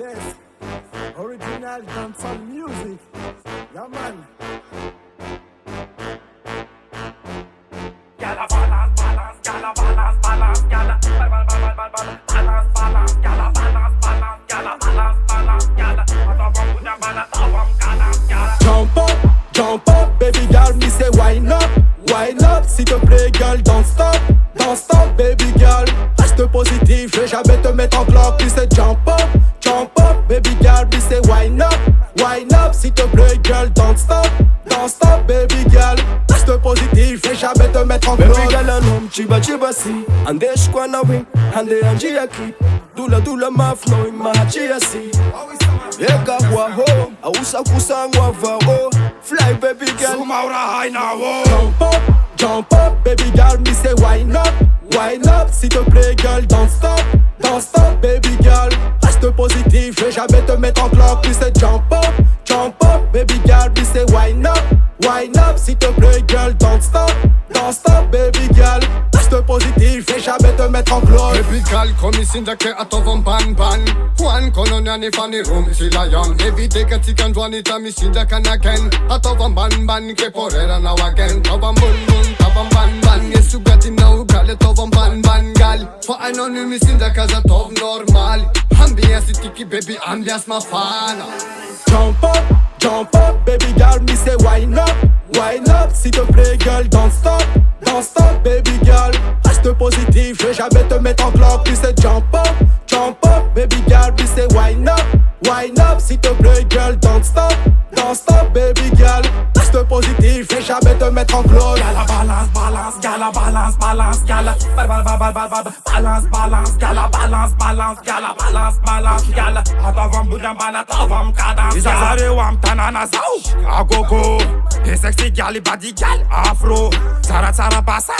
Yes, original dancehall music. Yeah, man. Gala balance, balance, gala balance, balance, gala balance, balance, gala balance, balance, gala balance, balance, gala. Jump up, baby girl, me say wine up, s'il te plaît, girl, don't stop, baby girl. Reste positif, je vais jamais te mettre en bloc. Me say jump up, baby girl, me say wine up, s'il te plaît, girl, don't stop, baby girl. Reste positif, je vais jamais te mettre en bloc. Baby girl, anom chiba si, ande shkwana we, ande anji yaki, dula mafno ima hachiasi. Eka wa ho, ausa kusangwa va ho. Fly baby girl, Sumaura haina wo. Jump up, baby girl, me say wine up, s'il te plaît, girl, don't stop, baby girl. Reste positif, je vais jamais te mettre en bloc. Me say jump up, baby girl, me say wine up, s'il te plaît, girl, don't stop, baby girl. Reste positif, je vais jamais te mettre en bloc. Baby girl, kom isinda ke atovom ban. Juan kononya ni fani room sila yon. Evite ke tikan dwanita misinda kanaken. Atovom ban ke porera now again. Tovam bun, tovam ban. Yesu gati na ugale tovam ban gal. For I know ni misinda kaza tov normal. Ambiance tiki baby, ambiance mafana. Jump up, baby girl, me say wine up, s'il te plaît, girl, don't stop, baby girl. Reste positif, je vais jamais te mettre en bloc. Me say jump up, baby girl, me say wine up, s'il te plaît, girl, don't stop, baby girl. Reste positif, je vais jamais te mettre en bloc. Gala balance, gala balance, balance, gala balance, gala balance, gala. Atavam budam bana tavam kadam. Izazare wam tanana zau. Agoko, he sexy gal, body gal, afro. Tsara pasa,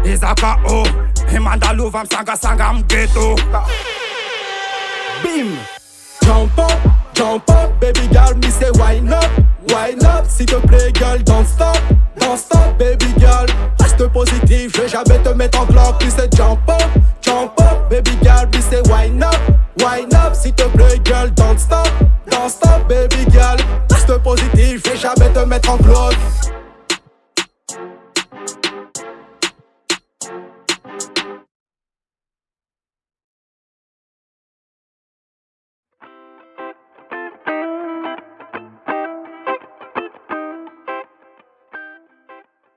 izaka o. He mandalu vam sanga ghetto. Bim. Jump up, baby girl, me say wine up, s'il te plaît, girl, don't stop, baby girl. Reste positif, je vais jamais te mettre en bloc. Me say jump up, baby girl, me say wine up, s'il te plaît, girl, don't stop, baby girl. Reste positif, je vais jamais te mettre en bloc.